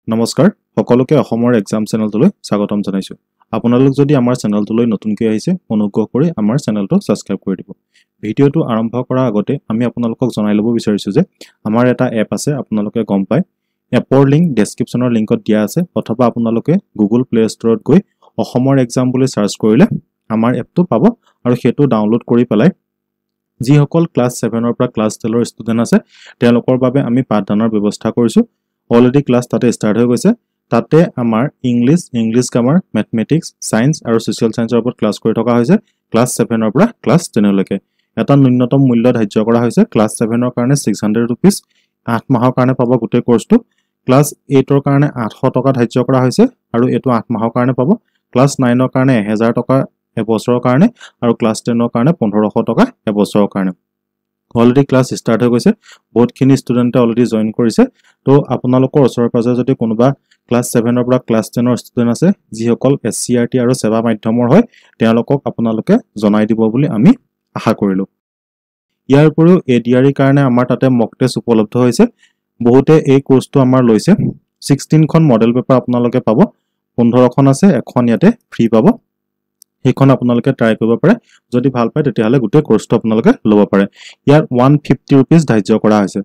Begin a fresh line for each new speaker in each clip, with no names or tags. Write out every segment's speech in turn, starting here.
নমস্কাৰ সকলোকে অসমৰ এক্সাম চেনেলটোলৈ স্বাগতম জনাইছো আপোনালোক যদি আমাৰ চেনেলটোলৈ নতুনকৈ আহিছে অনুগ্ৰহ কৰি আমাৰ চেনেলটো সাবস্ক্ৰাইব কৰি দিব ভিডিঅটো আৰম্ভ কৰাৰ আগতে আমি আপোনালোকক জনাই ল'ব বিচাৰিছো যে আমাৰ এটা এপ আছে আপোনালোকে গম পায় এপৰ লিংক ডেসক্ৰিপচনৰ লিংকত দিয়া আছে অথবা আপোনালোকে গুগল প্লে ষ্টৰত গৈ অসমৰ এক্সাম বুলি সাৰ্চ কৰিলে আমাৰ এপটো পাব আৰু হেতু ডাউনলোড কৰি পেলাই যিসকল ক্লাস 7 ৰ পৰা ক্লাস 10 ৰ ষ্টুডেন্ট আছে তেওঁলোকৰ বাবে আমি পাঠদানৰ ব্যৱস্থা কৰিছো অলৰেডি ক্লাস তাতে স্টাৰ্ট হৈ গৈছে তাতে আমাৰ ইংলিশ গ্ৰামাৰ ম্যাথমেটিক্স সায়েন্স আৰু সোশ্যাল সায়েন্সৰ ওপৰত ক্লাস কৰি থকা হৈছে ক্লাস 7 ৰ পৰা ক্লাস 10 লৈকে এটা ন্যূনতম মূল্য ধাৰ্য কৰা হৈছে ক্লাস 7 ৰ কাৰণে 600 रुपीस 8 মাহৰ কাৰণে পাব গোটেই কোৰ্সটো ক্লাস 8 ৰ কাৰণে 800 টকা ধাৰ্য কৰা হৈছে আৰু এটো 8 মাহৰ কাৰণে পাব ক্লাস 9 ৰ কাৰণে 1000 টকা এবছৰৰ কাৰণে আৰু ক্লাস 10 ৰ কাৰণে 1500 টকা এবছৰৰ কাৰণে অলৰেডি ক্লাস স্টাৰ্ট হৈ গৈছে বহুতখিনি ষ্টুডেন্টে অলৰেডি জয়েন কৰিছে তো আপোনালোকৰ ওচৰৰ পাজৰ যদি কোনোবা ক্লাস 7 ৰ পৰা ক্লাস 10 ৰ ষ্টুডেন্ট আছে যিসকল এসচিআৰটি আৰু সেৱা মাধ্যমৰ হয় তেওঁলোকক আপোনালোকে জনাই দিব বুলি আমি আশা কৰিলো ইয়াৰ উপৰিও এডিআৰই কাৰণে আমাৰ তাতে মক টেষ্ট উপলব্ধ হৈছে বহুতে এই কোৰ্সটো আমাৰ লৈছে 16 খন মডেল পেপাৰ আপোনালোকে পাব 15 খন আছে এখন ইয়াতে ফ্ৰী পাব এইখন আপোনালোকে ট্ৰাই কৰিব পাৰে যদি ভাল পায় তেতিয়াহলে গোটেই কোৰ্সটো আপোনালোকে ল'ব পাৰে ইয়াৰ 150 रुपीस ধাৰ্য কৰা হৈছে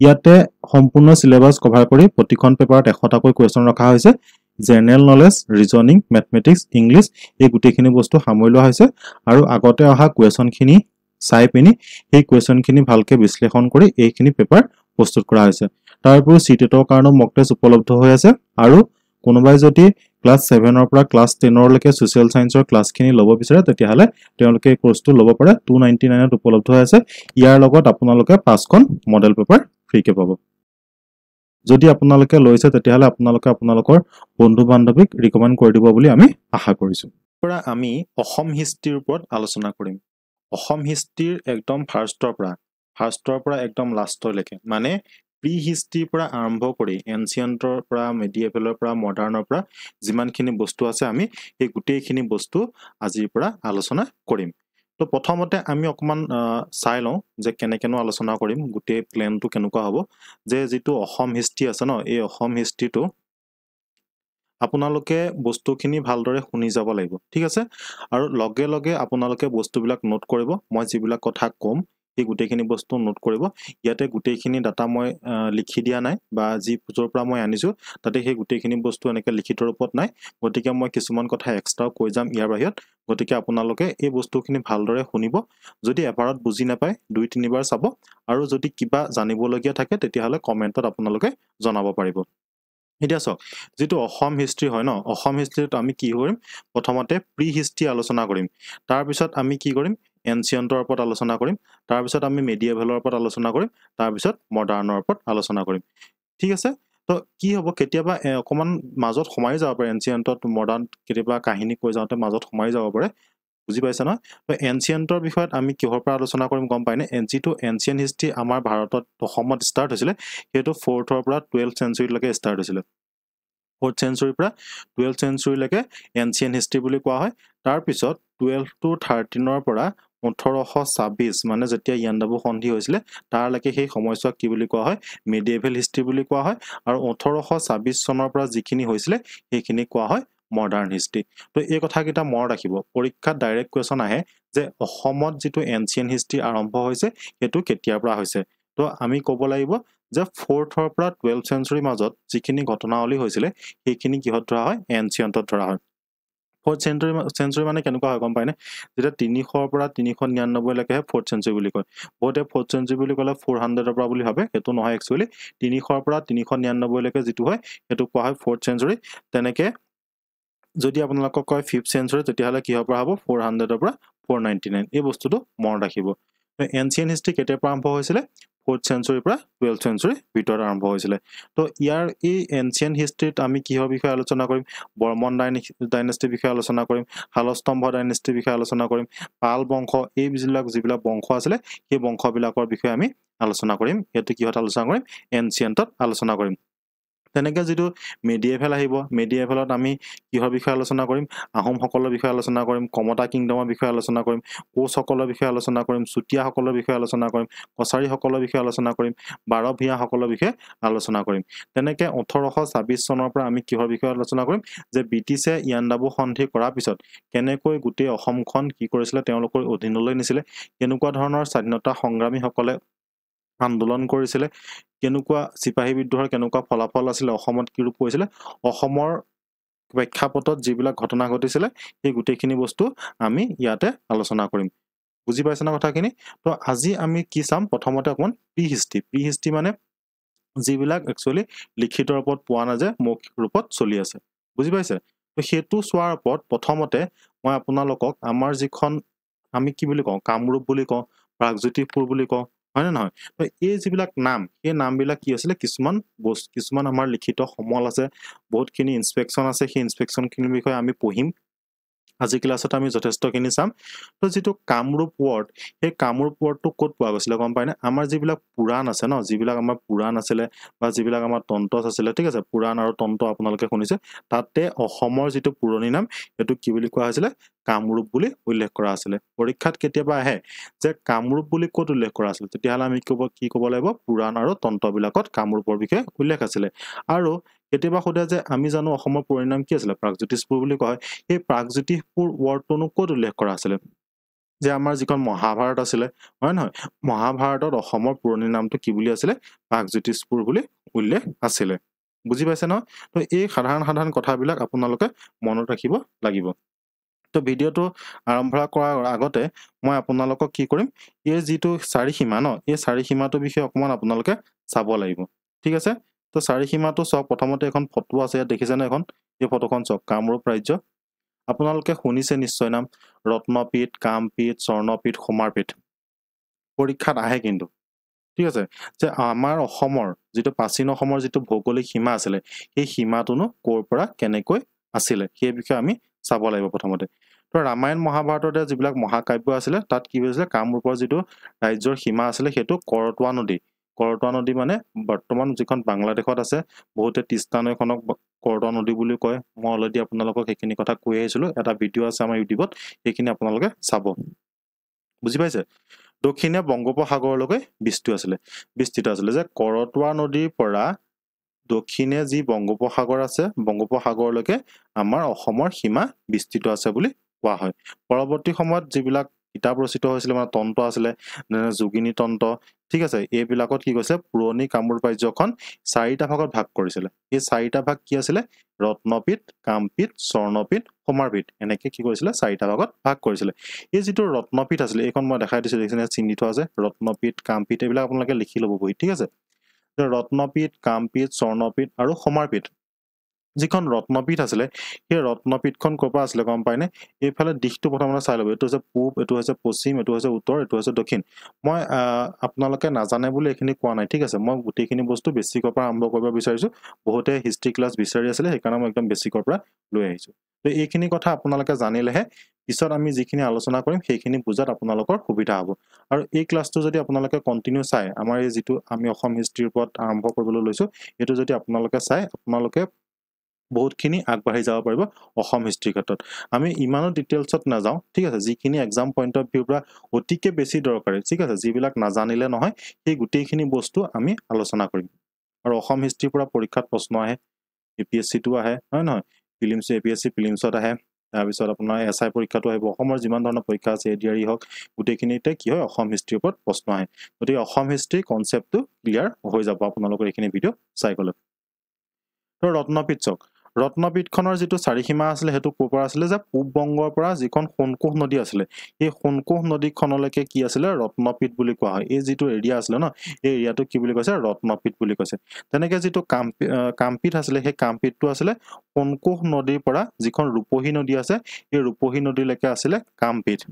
ইয়াতে সম্পূৰ্ণ সিলেবাস কভাৰ কৰি প্ৰতিখন পেপাৰত 100 টাকৈ কোৱেশ্চন ৰখা হৈছে general knowledge reasoning mathematics English এই গোটেইখিনি বস্তু সামৰি লোৱা হৈছে আৰু আগতে অহা কোৱেশ্চনখিনি চাই পিনি এই কোৱেশ্চনখিনি ভালকে বিশ্লেষণ কৰি এইখিনি পেপাৰ প্ৰস্তুত কৰা হৈছে তাৰপৰি সিটেটৰ কাৰণে মক টেষ্ট উপলব্ধ হৈ আছে আৰু কোনোবাই যদি ক্লাস 7 ৰ পৰা ক্লাস 10 ৰ লৈকে সোশ্যাল সায়েন্সৰ ক্লাসখিনি ল'ব বিচাৰে তেতিয়াহলে তেওঁলোকে এই কোৰ্সটো ল'ব পাৰে 299 ত উপলব্ধ হৈ আছে ইয়াৰ লগত আপোনালোকে 5খন মডেল পেপাৰ ফ্ৰীকে পাব যদি আপোনালোকে লৈছে তেতিয়াহলে আপোনালোকে আপোনালোকৰ বন্ধু বান্ধৱীক ৰিকমেন্ড কৰি দিব বুলি আমি আশা কৰিছো পৰা আমি অসম হিষ্ট্ৰীৰ ওপৰত আলোচনা কৰিম অসম হিষ্ট্ৰীৰ একদম ফাৰ্ষ্টৰ পৰা একদম লাষ্টলৈকে মানে প্ৰি হিষ্ট্ৰীৰ পৰা আৰম্ভ কৰি এনচিয়েন্টৰ পৰা মিডিয়েভেলৰ পৰা মডাৰ্ণৰ পৰা যিমানখিনি বস্তু আছে আমি এই গোটেইখিনি বস্তু আজিৰ পৰা আলোচনা কৰিম তো প্ৰথমতে আমি অকমান চাই লওঁ যে কেনেকেনো আলোচনা কৰিম গোটেই প্ল্যানটো কেনেকুৱা হ'ব যে যেটো অসম হিষ্ট্ৰী আছে ন এই অসম হিষ্ট্ৰীটো আপোনালোকে বস্তুখিনি ভালদৰে শুনি যাব লাগিব ঠিক আছে আৰু লগে লগে আপোনালোকে বস্তুবিলাক নোট কৰিব মই যিবিলাক কথা কম এই গোটেইখিনি বস্তু নোট কৰিব ইয়াতে গোটেইখিনি ডাটা মই লিখি দিয়া নাই বা যি পুজৰ পৰা মই আনিছো তাতে সেই গোটেইখিনি বস্তু এনেকৈ লিখিত ৰূপত নাই গতিকে মই কিছুমান কথা এক্সট্ৰা কৈ যাম ইয়াৰ বাহিৰত গতিকে আপোনালোকে এই বস্তুখিনি ভালদৰে শুনিব যদি এবাৰত বুজি নাপায় দুই তিনিবাৰ চাব আৰু যদি কিবা জানিবলগীয়া থাকে তেতিয়াহলে কমেন্টত আপোনালোকে জনাব পাৰিব এতিয়া সক যেটো অসম হিষ্ট্ৰী হয় ন অসম হিষ্ট্ৰীত আমি কি কৰিম প্ৰথমতে প্ৰি হিষ্ট্ৰী আলোচনা কৰিম তাৰ পিছত আমি কি কৰিম এনচিয়েন্টৰ ওপৰত আলোচনা কৰিম তাৰ পিছত আমি মিডিয়েভেলৰ ওপৰত আলোচনা কৰিম তাৰ পিছত মডাৰ্ণৰ ওপৰত আলোচনা কৰিম ঠিক আছে তো কি হ'ব কেতিয়াবা অকমান মাজত সোমাই যাব পাৰে এনচিয়েন্টত মডাৰ্ণ কেতিয়াবা কাহিনী কৈ যাওঁতে মাজত সোমাই যাব পাৰে বুজি পাইছা না তো এনচিয়েন্টৰ বিষয়ত আমি কিহৰ পৰা আলোচনা কৰিম গম পাইনে এনচিটো এনচিয়েন্ট হিষ্ট্ৰী আমাৰ ভাৰতত অসমত স্টাৰ্ট হৈছিল হেতু 4th ৰ পৰা 12th century লৈকে স্টাৰ্ট হৈছিল 4th century পৰা 12th century লৈকে এনচিয়েন্ট হিষ্ট্ৰী বুলি কোৱা হয় তাৰ পিছত 12 to 13 ৰ পৰা 1826 মানে যেতিয়া ইয়াণ্ডাবু সন্ধি হৈছিল তাৰ লৈকে সেই সময়ছোৱাক কি বুলি কোৱা হয় মিডিয়েভেল হিষ্ট্ৰী বুলি কোৱা হয় আৰু 1826 চনৰ পৰা যিখিনি হৈছিল সেইখিনি কোৱা হয় মডাৰ্ণ হিষ্ট্ৰী তো এই কথা কিটা মনত ৰাখিব পৰীক্ষাত ডাইৰেক্ট কোৱেশ্চন আহে যে অসমত যেটো এনচিয়েন্ট হিষ্ট্ৰী আৰম্ভ হৈছে হেতু কেতিয়াৰ পৰা হৈছে তো আমি ক'ব লাগিব যে 4th ৰ পৰা 12th century মাজত যিখিনি ঘটনাৱলী হৈছিল সেইখিনি কিহত ধৰা হয় এনচিয়েন্টত ধৰা হয় 4th century মানে কেনেকুৱা হয় গম পাইনে যেটা 300 ৰ পৰা 399 লৈকে 4th century বুলি কয় বহুতে 4th century বুলি ক'লে 400 ৰ পৰা বুলি ভাবে হেতু নহয় একচুয়ালি 300 ৰ পৰা 399 লৈকে যেটো হয় হেতু কোৱা হয় 4th century তেনেকে যদি আপোনালোকক কয় 5th century তেতিয়াহলে কি হ'ব 400 ৰ পৰা 499 এই বস্তুটো মনত ৰাখিব এনচিয়েন্ট হিষ্ট্ৰী কেতিয়াৰ পৰা আৰম্ভ হৈছিল 4th century পৰা 12th century ভিতৰত আৰম্ভ হৈছিল তো ইয়াৰ এই এনচিয়েন্ট হিষ্ট্ৰীত আমি কিহৰ বিষয়ে আলোচনা কৰিম বৰ্মন ডাইনেষ্টিৰ বিষয়ে আলোচনা কৰিম হালস্তম্ভ ডাইনেষ্টিৰ বিষয়ে আলোচনা কৰিম পাল বংশ এই যিবিলাক বংশ আছিল সেই বংশবিলাকৰ বিষয়ে আমি আলোচনা কৰিম এটো কিহত আলোচনা কৰিম এনচিয়েন্টত আলোচনা কৰিম তেনেকৈ যিটো মেডিয়েভেল আহিব, মেডিয়েভেলত আমি কিহৰ বিষয়ে আলোচনা কৰিম? আহোমসকলৰ বিষয়ে আলোচনা কৰিম, কমতা কিংডমৰ বিষয়ে আলোচনা কৰিম, কোচসকলৰ বিষয়ে আলোচনা কৰিম, চুতীয়াসকলৰ বিষয়ে আলোচনা কৰিম, কছাৰীসকলৰ বিষয়ে আলোচনা কৰিম, 12 ভূঞাসকলৰ বিষয়ে আলোচনা কৰিম। তেনেকৈ 1826 চনৰ পৰা আমি কিহৰ বিষয়ে আলোচনা কৰিম? যে ব্ৰিটিছে ইয়াণ্ডাবু সন্ধি কৰাৰ পিছত কেনেকৈ গোটেই অসমখন কি কৰিছিলে, তেওঁলোকৰ অধীনলৈ নিছিলে, কেনেকুৱা ধৰণৰ স্বাধীনতা সংগ্ৰামীসকলে আন্দোলন কৰিছিলে, কেনেকুৱা চিপাহী বিদ্ৰোহৰ কেনেকুৱা ফলাফল আছিলে, অসমত কি ৰূপ কৰিছিলে, অসমৰ প্ৰেক্ষাপটত যিবিলাক ঘটনা ঘটিছিলে সেই গোটেইখিনি বস্তু আমি ইয়াতে আলোচনা কৰিম। বুজি পাইছে না কথাখিনি? তো আজি আমি কি চাম? প্ৰথমতে অকণমান প্ৰি হিষ্ট্ৰী মানে যিবিলাক একচুৱেলি লিখিত ৰূপত পোৱা নাযায়, মৌখিক ৰূপত চলি আছে। বুজি পাইছে? তো সেইটো চোৱাৰ ওপৰত প্ৰথমতে মই আপোনালোকক আমাৰ যিখন আমি কি বুলি কওঁ, কামৰূপ বুলি কওঁ, প্ৰাগজ্যোতিষপুৰ বুলি কওঁ, হয় নে নহয়? তো এই যিবিলাক নাম, সেই নামবিলাক কি আছিলে, কিছুমান আমাৰ লিখিত সমল আছে, বহুতখিনি ইনস্পেকশ্যন আছে, সেই ইনস্পেকশ্যনখিনিৰ বিষয়ে আমি পঢ়িম। আজি ক্লাছত আমি যথেষ্টখিনি চাম। তো যিটো কামৰূপ ৱৰ্ড, সেই কামৰূপ ৱৰ্ডটো ক'ত পোৱা গৈছিলে গম পায়নে? আমাৰ যিবিলাক পুৰাণ আছে ন, যিবিলাক আমাৰ পুৰাণ আছিলে বা যিবিলাক আমাৰ তন্ত্ৰ আছিলে, ঠিক আছে, পুৰাণ আৰু তন্ত্ৰ আপোনালোকে শুনিছে, তাতে অসমৰ যিটো পুৰণি নাম সেইটো কি বুলি কোৱা হৈছিলে? কামৰূপ বুলি উল্লেখ কৰা আছিলে। পৰীক্ষাত কেতিয়াবা আহে যে কামৰূপ বুলি ক'ত উল্লেখ কৰা আছিলে, তেতিয়াহ'লে আমি কি ক'ব লাগিব? পুৰাণ আৰু তন্ত্ৰবিলাকত কামৰূপৰ বিষয়ে উল্লেখ আছিলে। আৰু কেতিয়াবা সোধে যে আমি জানো অসমৰ পুৰণি নাম কি আছিলে? প্ৰাগজ্যোতিষপুৰ বুলি কোৱা হয়। সেই প্ৰাগজ্যোতিষপুৰ ৱৰ্ডটোনো ক'ত উল্লেখ কৰা আছিলে? যে আমাৰ যিখন মহাভাৰত আছিলে, হয় নহয়, মহাভাৰতত অসমৰ পুৰণি নামটো কি বুলি আছিলে? প্ৰাগজ্যোতিষপুৰ বুলি উল্লেখ আছিলে। বুজি পাইছে ন? তো এই সাধাৰণ কথাবিলাক আপোনালোকে মনত ৰাখিব লাগিব। তো ভিডিঅ'টো আৰম্ভ কৰাৰ আগতে মই আপোনালোকক কি কৰিম, এই যিটো চাৰিসীমা ন, এই চাৰিসীমাটোৰ বিষয়ে অকণমান আপোনালোকে চাব লাগিব। ঠিক আছে? তো চাৰিসীমাটো চাওক। প্ৰথমতে এখন ফটো আছে, ইয়াত দেখিছেনে? এখন এই ফটোখন চাওক, কামৰূপ ৰাজ্য। আপোনালোকে শুনিছে নিশ্চয় নাম, ৰত্নপীঠ, কামপীঠ, স্বৰ্ণপীঠ, সমাৰপীঠ। পৰীক্ষাত আহে কিন্তু, ঠিক আছে, যে আমাৰ অসমৰ যিটো প্ৰাচীন অসমৰ যিটো ভৌগোলিক সীমা আছিলে, সেই সীমাটোনো ক'ৰ পৰা কেনেকৈ আছিলে, সেই বিষয়ে আমি চাব লাগিব প্ৰথমতে। তো ৰামায়ণ মহাভাৰততে যিবিলাক মহাকাব্য আছিলে, তাত কি হৈছিলে, কামৰূপৰ যিটো ৰাজ্যৰ সীমা আছিলে সেইটো কৰতোৱা নদী। কৰতোৱা নদী মানে বৰ্তমান যিখন বাংলাদেশত আছে, বহুতে তিষ্টা নৈখনক কৰতোৱা নদী বুলি কয়। মই অলৰেডি আপোনালোকক সেইখিনি কথা কৈ আহিছিলোঁ, এটা ভিডিঅ' আছে আমাৰ ইউটিউবত, সেইখিনি আপোনালোকে চাব। বুজি পাইছে? দক্ষিণে বংগোপসাগৰলৈকে বিস্তৃত আছিলে, যে কৰতোৱা নদীৰ পৰা দক্ষিণে যি বংগোপসাগৰ আছে, বংগোপসাগৰলৈকে আমাৰ অসমৰ সীমা বিস্তৃত আছে বুলি কোৱা হয়। পৰৱৰ্তী সময়ত যিবিলাক কিতাপ ৰচিত হৈছিলে, মানে তন্ত্ৰ আছিলে, যেনে যোগিনী তন্ত্ৰ, ঠিক আছে, এইবিলাকত কি কৈছে, পুৰণি কামৰূপ ৰাজ্যখন 4টা ভাগত ভাগ কৰিছিলে। এই 4টা ভাগ কি আছিলে? ৰত্নপীঠ, কামপীঠ, স্বৰ্ণপীঠ, সমাৰপীঠ, এনেকে কি কৰিছিলে? 4টা ভাগত ভাগ কৰিছিলে। এই যিটো ৰত্নপীঠ আছিলে, এইখন মই দেখাই দিছোঁ, দেখিছেনে? চিহ্নি থোৱা আছে, ৰত্নপীঠ, কামপীঠ, এইবিলাক আপোনালোকে লিখি ল'ব বহি, ঠিক আছে? ৰত্নপীঠ, কামপীঠ, স্বৰ্ণপীঠ আৰু সমাৰপীঠ। যিখন ৰত্নপীঠ আছিলে, সেই ৰত্নপীঠখন ক'ৰ পৰা আছিলে গম পায়নে? এইফালে দিশটো প্ৰথমতে চাই ল'ব। এইটো হৈছে পূব, এইটো হৈছে পশ্চিম, এইটো হৈছে উত্তৰ, এইটো হৈছে দক্ষিণ। মই আপোনালোকে নাজানে বুলি এইখিনি কোৱা নাই, ঠিক আছে? মই গোটেইখিনি বস্তু বেছিকৰ পৰা আৰম্ভ কৰিব বিচাৰিছোঁ। বহুতে হিষ্ট্ৰী ক্লাছ বিচাৰি আছিলে, সেইকাৰণে মই একদম বেছিকৰ পৰা লৈ আহিছোঁ। তো এইখিনি কথা আপোনালোকে জানিলেহে পিছত আমি যিখিনি আলোচনা কৰিম সেইখিনি বুজাত আপোনালোকৰ সুবিধা হ'ব। আৰু এই ক্লাছটো যদি আপোনালোকে কণ্টিনিউ চাই, আমাৰ এই যিটো আমি অসম হিষ্ট্ৰীৰ ওপৰত আৰম্ভ কৰিবলৈ লৈছোঁ, এইটো যদি আপোনালোকে চাই, আপোনালোকে বহুতখিনি আগবাঢ়ি যাব পাৰিব অসম হিষ্ট্ৰীৰ ক্ষেত্ৰত। আমি ইমানো ডিটেইলছত নাযাওঁ, ঠিক আছে? যিখিনি এক্সাম পইণ্ট অফ ভিউৰ পৰা অতিকে বেছি দৰকাৰী, ঠিক আছে, যিবিলাক নাজানিলে নহয়, সেই গোটেইখিনি বস্তু আমি আলোচনা কৰিম। আৰু অসম হিষ্ট্ৰীৰ পৰা পৰীক্ষাত প্ৰশ্ন আহে, APSCটো আহে, হয় নহয়? ফিলিমছ, APSC ফিলিমছত আহে, তাৰপিছত আপোনাৰ SI পৰীক্ষাটো আহিব। অসমৰ যিমান ধৰণৰ পৰীক্ষা আছে, ADRE হওক, গোটেইখিনিতে কি হয়, অসম হিষ্ট্ৰীৰ ওপৰত প্ৰশ্ন আহে। গতিকে অসম হিষ্ট্ৰী কনচেপ্টটো ক্লিয়াৰ হৈ যাব আপোনালোকৰ এইখিনি ভিডিঅ' চাই গ'লে। তো ৰত্নপীঠ চাওক, ৰত্নপীঠখনৰ যিটো চাৰিসীমা আছিলে, সেইটো ক'ৰ পৰা আছিলে? যে পূব বংগৰ পৰা যিখন সোণকোষ নদী আছিলে, সেই সোণকোষ নদীখনলৈকে কি আছিলে? ৰত্নপীঠ বুলি কোৱা হয়। এই যিটো এৰিয়া আছিলে ন, এই এৰিয়াটো কি বুলি কৈছে? ৰত্নপীঠ বুলি কৈছে। তেনেকৈ যিটো কামপীঠ আছিলে, সেই কামপীঠটো আছিলে সোণকোষ নদীৰ পৰা যিখন ৰূপহী নদী আছে, এই ৰূপহী নদীলৈকে আছিলে কামপীঠ।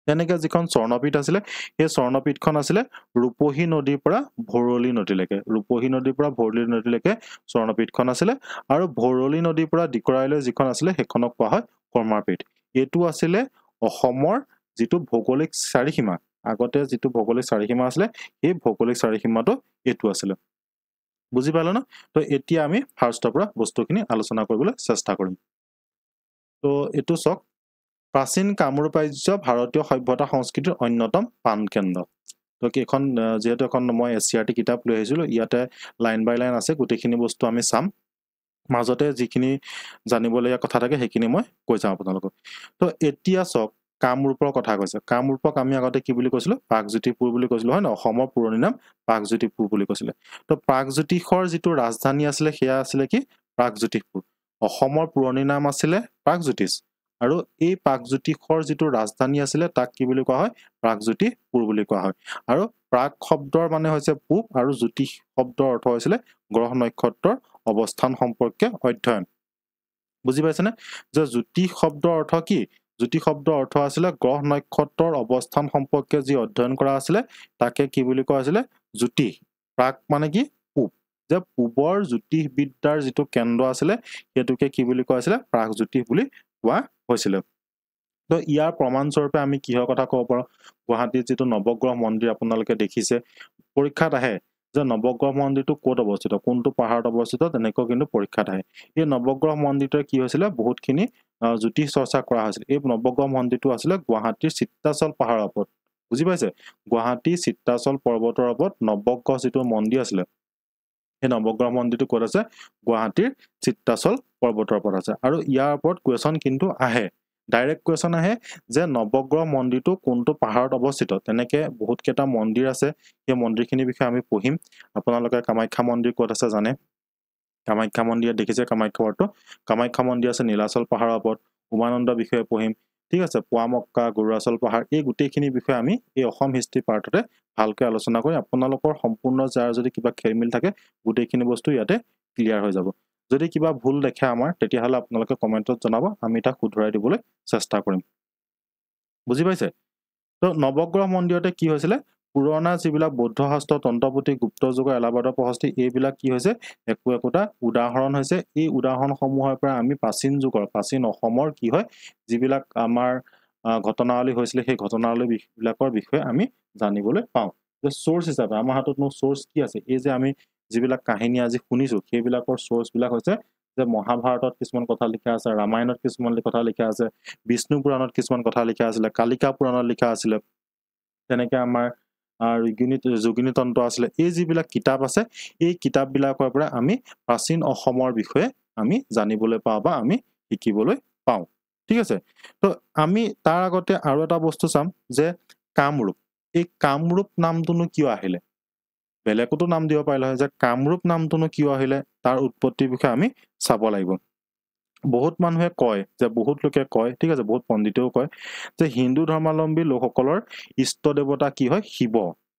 তেনেকৈ যিখন স্বৰ্ণপীঠ আছিলে, সেই স্বৰ্ণপীঠখন আছিলে ৰূপহী নদীৰ পৰা ভৰলী নদীলৈকে। ৰূপহী নদীৰ পৰা ভৰলী নদীলৈকে স্বৰ্ণপীঠখন আছিলে। আৰু ভৰলী নদীৰ পৰা দিকৰাইলৈ যিখন আছিলে, সেইখনক কোৱা হয় সমাৰপীঠ। এইটো আছিলে অসমৰ যিটো ভৌগোলিক চাৰিসীমা। আগতে যিটো ভৌগোলিক চাৰিসীমা আছিলে, সেই ভৌগোলিক চাৰিসীমাটো এইটো আছিলে। বুজি পালে ন তো এতিয়া আমি ফাৰ্ষ্টৰ পৰা বস্তুখিনি আলোচনা কৰিবলৈ চেষ্টা কৰিম তো এটো চক প্ৰাচীন কামৰূপ ৰাজ্য ভাৰতীয় সভ্যতা সংস্কৃতিৰ অন্যতম প্ৰাণকেন্দ্ৰ তো কেখন যেহেতু এখন মই এসচিআৰটি কিতাপ লৈ আহিছিলো ইয়াতে লাইন বাই লাইন আছে গোটেইখিনি বস্তু আমি চাম মাজতে যিখিনি জানিবলগীয়া কথা থাকে সেইখিনি মই কৈ যাম আপোনালোকক তো এতিয়া চক কামৰূপৰ কথা কৈছে কামৰূপক আমি আগতে কি বুলি কৈছিলো প্ৰাগজ্যোতিপুৰ বুলি কৈছিলো হয় ন অসমৰ পুৰণি নাম প্ৰাগজ্যোতিপুৰ বুলি কৈছিলে তো প্ৰাগজ্যোতিষৰ যিটো ৰাজধানী আছিলে সেয়া আছিলে কি প্ৰাগজ্যোতিষপুৰ অসমৰ পুৰণি নাম আছিলে প্ৰাগজ্যোতিষ আৰু এই প্ৰাগজ্যোতিষৰ যিটো ৰাজধানী আছিলে তাক কি বুলি কোৱা হয় প্ৰাগজ্যোতিপুৰ বুলি কোৱা হয় আৰু প্ৰাগ শব্দৰ মানে হৈছে পূব আৰু জ্যোতিষ শব্দৰ অৰ্থ হৈছিলে গ্ৰহ নক্ষত্ৰৰ অৱস্থান সম্পৰ্কে অধ্যয়ন বুজি পাইছেনে যে জ্যোতিষ শব্দৰ অৰ্থ কি জ্যোতিষ শব্দৰ অৰ্থ আছিলে গ্ৰহ নক্ষত্ৰৰ অৱস্থান সম্পৰ্কে যি অধ্যয়ন কৰা আছিলে তাকে কি বুলি কোৱা হৈছিলে জ্যোতিষ প্ৰাগ মানে কি পূব যে পূবৰ জ্যোতিষবিদ্যাৰ যিটো কেন্দ্ৰ আছিলে সেইটোকে কি বুলি কোৱা হৈছিলে প্ৰাগজ্যোতিষ বুলি কোৱা হৈছিলে তো ইয়াৰ প্ৰমাণস্বৰূপে আমি কিহৰ কথা ক'ব পাৰোঁ গুৱাহাটীৰ যিটো নৱগ্ৰহ মন্দিৰ আপোনালোকে দেখিছে পৰীক্ষাত আহে যে নৱগ্ৰহ মন্দিৰটো ক'ত অৱস্থিত কোনটো পাহাৰত অৱস্থিত তেনেকৈ কিন্তু পৰীক্ষাত আহে এই নৱগ্ৰহ মন্দিৰটোৱে কি হৈছিলে বহুতখিনি জ্যোতিষ চৰ্চা কৰা হৈছিল এই নৱগ্ৰহ মন্দিৰটো আছিলে গুৱাহাটীৰ চিত্ৰাচল পাহাৰৰ ওপৰত বুজি পাইছে গুৱাহাটী চিত্ৰাচল পৰ্বতৰ ওপৰত নৱগ্ৰহ যিটো মন্দিৰ আছিলে এই নৱগ্ৰহ মন্দিৰটো ক'ত আছে গুৱাহাটীৰ চিত্ৰাচল পৰ্বতৰ ওপৰত আছে আৰু ইয়াৰ ওপৰত কুৱেশ্যন কিন্তু আহে ডাইৰেক্ট কুৱেশ্যন আহে যে নৱগ্ৰহ মন্দিৰটো কোনটো পাহাৰত অৱস্থিত তেনেকে বহুত কেইটা মন্দিৰ আছে সেই মন্দিৰখিনিৰ বিষয়ে আমি পঢ়িম আপোনালোকে কামাখ্যা মন্দিৰ ক'ত আছে জানে কামাখ্যা মন্দিৰ দেখিছে কামাখ্যা মন্দিৰ আছে নীলাচল পাহাৰৰ ওপৰত উমানন্দ বিষয়ে পঢ়িম ঠিক আছে পুৱামক্কা গৰুড়াচল পাহাৰ এই গোটেইখিনি বিষয়ে আমি এই অসম হিষ্ট্ৰী পাৰ্টতে ভালকৈ আলোচনা কৰি আপোনালোকৰ সম্পূৰ্ণ যাৰ যদি কিবা খেলমিল থাকে গোটেইখিনি বস্তু ইয়াতে ক্লিয়াৰ হৈ যাব যদি কিবা ভুল দেখে আমাৰ তেতিয়াহ'লে আপোনালোকে কমেণ্টত জনাব আমি তাক শুধৰাই দিবলৈ চেষ্টা কৰিম বুজি পাইছে তো নৱগ্ৰহ মন্দিৰতে কি হৈছিলে পুৰণা যিবিলাক বৌদ্ধ শাস্ত্ৰ তন্ত্ৰপুথি গুপ্ত যুগৰ এলাহাবাদৰ প্ৰশস্তি এইবিলাক কি হৈছে একোটা উদাহৰণ হৈছে এই উদাহৰণসমূহৰ পৰা আমি প্ৰাচীন যুগৰ প্ৰাচীন অসমৰ কি হয় যিবিলাক আমাৰ ঘটনাৱলী হৈছিলে সেই ঘটনাৱলীবিলাকৰ বিষয়ে আমি জানিবলৈ পাওঁ যে সোৰ্স হিচাপে আমাৰ হাততনো সোৰ্স কি আছে এই যে আমি যিবিলাক কাহিনী আজি শুনিছো সেইবিলাকৰ সোৰ্সবিলাক হৈছে যে মহাভাৰতত কিছুমান কথা লিখা আছে ৰামায়ণত কিছুমান কথা লিখা আছে বিষ্ণু পুৰাণত কিছুমান কথা লিখা আছিলে কালিকা পুৰাণত লিখা আছিলে তেনেকে আমাৰ যোগিনী তন্ত্ৰ আছিলে এই যিবিলাক কিতাপ আছে এই কিতাপবিলাকৰ পৰা আমি প্ৰাচীন অসমৰ বিষয়ে আমি জানিবলৈ পাওঁ বা আমি শিকিবলৈ পাওঁ ঠিক আছে তো আমি তাৰ আগতে আৰু এটা বস্তু চাম যে কামৰূপ এই কামৰূপ নামটোনো কিয় আহিলে বেলেগতো নাম দিব পাৰিলে হয় যে কামৰূপ নামটোনো কিয় আহিলে তাৰ উৎপত্তিৰ বিষয়ে আমি চাব লাগিব বহুত মানুহে কয় যে বহুত লোকে কয় ঠিক আছে বহুত পণ্ডিতেও কয় যে হিন্দু ধৰ্মাৱলম্বী লোকসকলৰ ইষ্ট দেৱতা কি হয়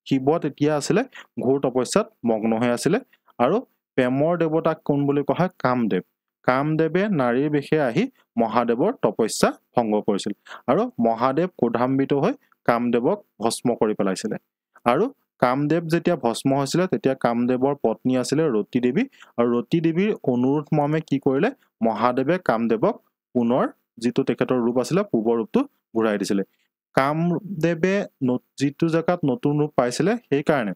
শিৱ তেতিয়া আছিলে ঘোৰ তপস্যাত মগ্ন হৈ আছিলে আৰু প্ৰেমৰ দেৱতাক কোন বুলি কোৱা হয় কামদেৱে নাৰীৰ বেশে আহি মহাদেৱৰ তপস্যা ভংগ কৰিছিল আৰু মহাদেৱ ক্ৰোধান্বিত হৈ কামদেৱক ভস্ম কৰি পেলাইছিলে আৰু কামদেৱ যেতিয়া ভস্ম হৈছিলে তেতিয়া কামদেৱৰ পত্নী আছিলে ৰতি দেৱী আৰু ৰতি দেৱীৰ অনুৰোধ মৰ্মে কি কৰিলে মহাদেৱে কামদেৱক পুনৰ যিটো তেখেতৰ ৰূপ আছিলে পূৰ্বৰ ৰূপটো ঘূৰাই দিছিলে কামদেৱে যিটো জেগাত নতুন ৰূপ পাইছিলে সেইকাৰণে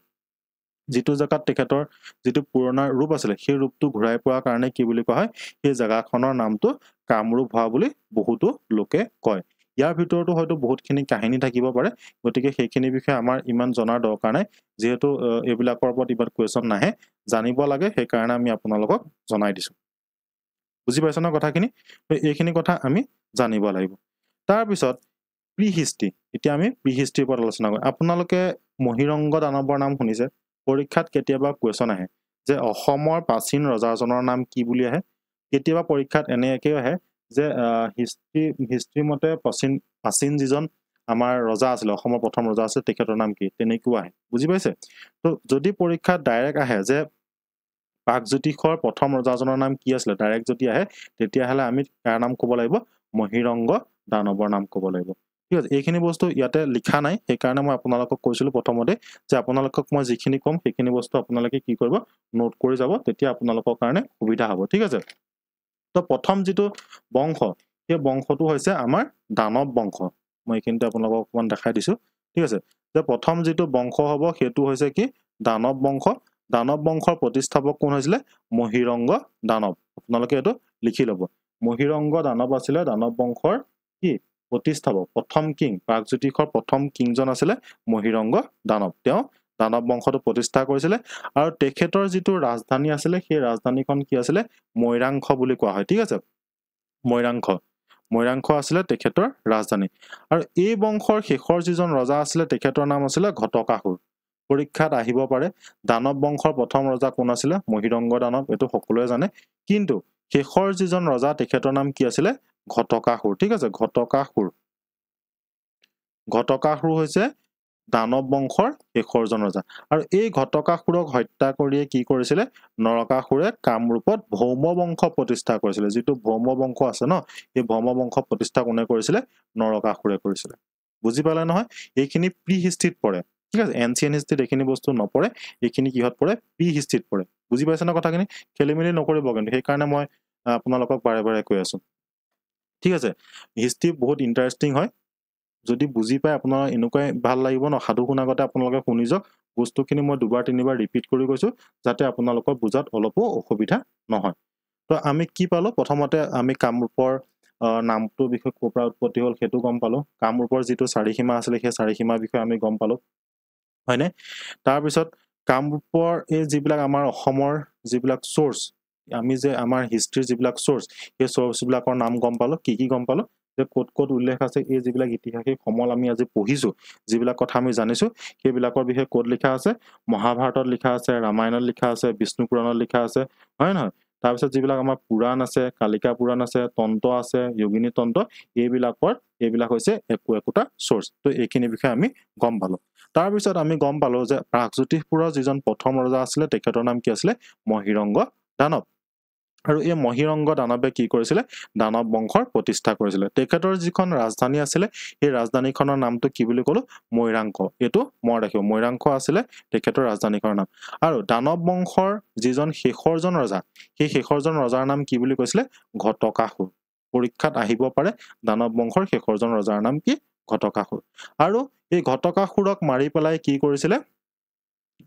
যিটো জেগাত তেখেতৰ যিটো পুৰণা ৰূপ আছিলে সেই ৰূপটো ঘূৰাই পোৱাৰ কাৰণে কি বুলি কোৱা হয় সেই জেগাখনৰ নামটো কামৰূপ হোৱা বুলি বহুতো লোকে কয় ইয়াৰ ভিতৰতো হয়তো বহুতখিনি কাহিনী থাকিব পাৰে গতিকে সেইখিনি বিষয়ে আমাৰ ইমান জনাৰ দৰকাৰ নাই যেহেতু এইবিলাকৰ ওপৰত ইমান কুৱেশ্যন নাহে জানিব লাগে সেইকাৰণে আমি আপোনালোকক জনাই দিছো বুজি পাইছ ন কথাখিনি এইখিনি কথা আমি জানিব লাগিব তাৰপিছত প্ৰি হিষ্ট্ৰী এতিয়া আমি প্ৰি হিষ্ট্ৰীৰ ওপৰত আলোচনা কৰিম আপোনালোকে মহিৰংগ দানৱৰ নাম শুনিছে পৰীক্ষাত কেতিয়াবা কুৱেশ্যন আহে যে অসমৰ প্ৰাচীন ৰজাজনৰ নাম কি বুলি আহে কেতিয়াবা পৰীক্ষাত এনেকৈ আহে যে হিষ্ট্ৰী মতে প্ৰাচীন যিজন আমাৰ ৰজা আছিলে অসমৰ প্ৰথম ৰজা আছিল তেখেতৰ নাম কি তেনেকুৱা আহে বুজি পাইছে তো যদি পৰীক্ষাত ডাইৰেক্ট আহে যে প্ৰাগজ্যোতিষৰ প্ৰথম ৰজাজনৰ নাম কি আছিলে ডাইৰেক্ট যদি আহে তেতিয়াহ'লে আমি তাৰ নাম ক'ব লাগিব মহিৰংগ দানৱৰ নাম ক'ব লাগিব ঠিক আছে এইখিনি বস্তু ইয়াতে লিখা নাই সেইকাৰণে মই আপোনালোকক কৈছিলো প্ৰথমতে যে আপোনালোকক মই যিখিনি ক'ম সেইখিনি বস্তু আপোনালোকে কি কৰিব নোট কৰি যাব তেতিয়া আপোনালোকৰ কাৰণে সুবিধা হ'ব ঠিক আছে তো প্ৰথম যিটো বংশ সেই বংশটো হৈছে আমাৰ দানৱ বংশ মই এইখিনিতে আপোনালোকক অকণমান দেখাই দিছো ঠিক আছে যে প্ৰথম যিটো বংশ হ'ব সেইটো হৈছে কি দানৱ বংশ দানৱ বংশৰ প্ৰতিষ্ঠাপক কোন হৈছিলে মহিৰংগ দানৱ আপোনালোকে এটো লিখি লব মহিৰংগ দানৱ আছিলে দানৱ বংশৰ কি প্ৰতিষ্ঠাপক প্ৰথম কিং প্ৰাগজ্যোতিষৰ প্ৰথম কিংজন আছিলে মহিৰংগ দানৱ তেওঁ দানৱ বংশটো প্ৰতিষ্ঠা কৰিছিলে আৰু তেখেতৰ যিটো ৰাজধানী আছিলে সেই ৰাজধানীখন কি আছিলে মৈৰাংখ বুলি কোৱা হয় ঠিক আছে মৈৰাংখ আছিলে তেখেতৰ ৰাজধানী আৰু এই বংশৰ শেষৰ যিজন ৰজা আছিলে তেখেতৰ নাম আছিলে ঘটকাসুৰ পৰীক্ষাত আহিব পাৰে দানৱ বংশৰ প্ৰথম ৰজা কোন আছিলে মহিৰংগ দানৱ এটো সকলোৱে জানে কিন্তু শেষৰ যিজন ৰজা তেখেতৰ নাম কি আছিলে ঘটকাসুৰ ঠিক আছে ঘটকাসুৰ হৈছে দানৱ বংশৰ শেষৰজন ৰজা আৰু এই ঘটকাসুৰক হত্যা কৰিয়ে কি কৰিছিলে নৰকাসুৰে কামৰূপত ভৌম বংশ প্ৰতিষ্ঠা কৰিছিলে যিটো ভৌম বংশ আছে ন এই ভৌম বংশ প্ৰতিষ্ঠা কোনে কৰিছিলে নৰকাসুৰে কৰিছিলে বুজি পালে নহয় এইখিনি প্ৰি হিষ্ট্ৰীত পৰে ঠিক আছে এনচিয়েন্ট হিষ্ট্ৰীত এইখিনি বস্তু নপৰে এইখিনি কিহত পৰে প্ৰি হিষ্ট্ৰীত পৰে বুজি পাইছে না কথাখিনি খেলিমেলি নকৰিব কিন্তু সেই কাৰণে মই আপোনালোকক বাৰে বাৰে কৈ আছো ঠিক আছে হিষ্ট্ৰী বহুত ইন্টাৰেষ্টিং হয় যদি বুজি পায় আপোনাৰ এনেকৈ ভাল লাগিব ন সাধু শুনাগতে আপোনালোকে শুনি যাওক বস্তুখিনি মই দুবাৰ তিনিবাৰ ৰিপিট কৰি কৈছো যাতে আপোনালোকৰ বুজাত অলপো অসুবিধা নহয় তো আমি কি পালো প্ৰথমতে আমি কামৰূপৰ নামটোৰ বিষয়ে কোৰ পৰা উৎপত্তি হ'ল সেইটো গম পালো কামৰূপৰ যিটো চাৰিসীমা আছিলে সেই চাৰিসীমাৰ বিষয়ে আমি গম পালো হয়নে তাৰ পিছত কামৰূপৰ এই যিবিলাক আমাৰ অসমৰ যিবিলাক সোৰ্স আমি যে আমাৰ হিষ্ট্ৰীৰ যিবিলাক সোৰ্স এই সোৰ্সবিলাকৰ নাম গম পালো কি গম পালো যে ক'ত উল্লেখ আছে এই যিবিলাক ইতিহাসিক সমল আমি আজি পঢ়িছো যিবিলাক কথা আমি জানিছো সেইবিলাকৰ বিষয়ে ক'ত লিখা আছে মহাভাৰতত লিখা আছে ৰামায়ণত লিখা আছে বিষ্ণু পুৰাণত লিখা আছে হয় নহয় তাৰ পিছত যিবিলাক আমাৰ পুৰাণ আছে কালিকা পুৰাণ আছে তন্ত্ৰ আছে যোগিনী তন্ত্ৰ এইবিলাক হৈছে একোটা সোৰ্স তো এইখিনি বিষয়ে আমি গম পালো তাৰ পিছত আমি গম পালো যে প্ৰাগজ্যোতিষপুৰৰ যিজন প্ৰথম ৰজা আছিলে তেখেতৰ নাম কি আছিলে মহিৰংগ দানৱ আৰু এই মহিৰংগ দানৱে কি কৰিছিলে দানৱ বংশৰ প্ৰতিষ্ঠা কৰিছিলে তেখেতৰ যিখন ৰাজধানী আছিলে এই ৰাজধানীখনৰ নামটো কি বুলি ক'লো মৈৰাংখ এটো মনত ৰাখিব মৈৰাংখ আছিলে তেখেতৰ ৰাজধানীখনৰ নাম আৰু দানৱ বংশৰ যিজন শেষৰজন ৰজা সেই শেষৰজন ৰজাৰ নাম কি বুলি কৈছিলে ঘটকাসুৰ পৰীক্ষাত আহিব পাৰে দানৱ বংশৰ শেষৰজন ৰজাৰ নাম কি ঘটকাসুৰ আৰু এই ঘটকাসুৰক মাৰি পেলাই কি কৰিছিলে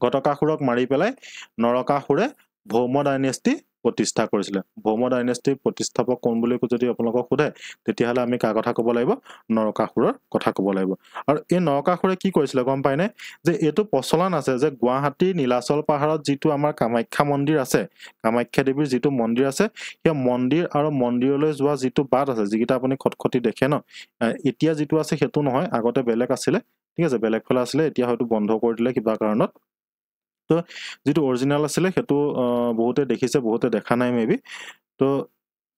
ঘটকাসুৰক মাৰি পেলাই নৰকাসুৰে ভৌম ডাইনেষ্টি প্ৰতিষ্ঠা কৰিছিলে ভৌম ডাইনেষ্টিৰ প্ৰতিষ্ঠাপক কোন বুলি যদি আপোনালোকক সোধে তেতিয়াহলে আমি কাৰ কথা ক'ব লাগিব নৰকাসুৰৰ কথা ক'ব লাগিব আৰু এই নৰকাসুৰে কি কৰিছিলে গম পায়নে যে এটো প্ৰচলন আছে যে গুৱাহাটীৰ নীলাচল পাহাৰত যিটো আমাৰ কামাখ্যা মন্দিৰ আছে কামাখ্যা দেৱীৰ যিটো মন্দিৰ আছে সেই মন্দিৰ আৰু মন্দিৰলৈ যোৱা যিটো বাট আছে যিকিটা আপুনি খটখটি দেখে ন এতিয়া যিটো আছে সেইটো নহয় আগতে বেলেগ আছিলে ঠিক আছে বেলেগ ফলা আছিলে এতিয়া হয়তো বন্ধ কৰি দিলে কিবা কাৰণত তো যেটো অৰিজিনাল আছিলে হেতু বহুতে দেখিছে বহুতে দেখা নাই মেবি তো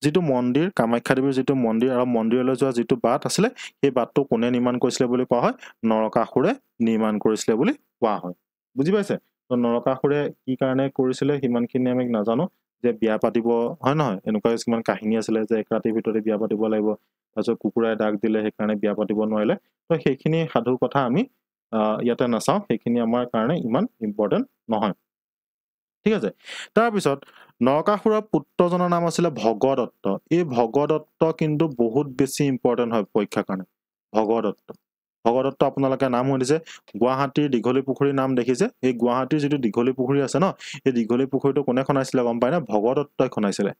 যেটো মন্দিৰ কামাখ্যা দেৱীৰ যেটো মন্দিৰ আৰু মন্দিৰলৈ যোৱা যেটো বাট আছিলে এই বাটটো কোনে নিৰ্মাণ কৰিছিলে বুলি কোৱা হয় নৰকাসুৰে নিৰ্মাণ কৰিছিলে বুলি কোৱা হয় বুজি পাইছে তো নৰকাসুৰে কি কাৰণে কৰিছিলে হিমানখিনি আমি নাজানো যে বিয়া পাতিব হয় নহয় এনেকুৱা কিছুমান কাহিনী আছিলে যে এক ৰাতিৰ ভিতৰতে বিয়া পাতিব লাগিব তাৰপিছত কুকুৰাই ডাক দিলে সেই কাৰণে বিয়া পাতিব নোৱাৰিলে তো সেইখিনি সাধুৰ কথা আমি ইয়াতে নাচাও সেইখিনি আমাৰ কাৰণে ইমান ইম্পৰ্টেন্ট নহয় ঠিক আছে তাৰ পিছত নৰকাসুৰৰ পুত্ৰজনৰ নাম আছিল ভগদত্ত এই ভগদত্ত কিন্তু বহুত বেছি ইম্পৰ্টেন্ট হয় পৰীক্ষাৰ কাৰণে ভগদত্ত আপোনালোকে নাম শুনিছে গুৱাহাটীৰ দীঘলী পুখুৰীৰ নাম দেখিছে এই গুৱাহাটীৰ যেটো দীঘলী পুখুৰী আছে ন এই দীঘলী পুখুৰীটো কোনে খনাইছিলে গম পায় না ভগদত্তই খনাইছিলে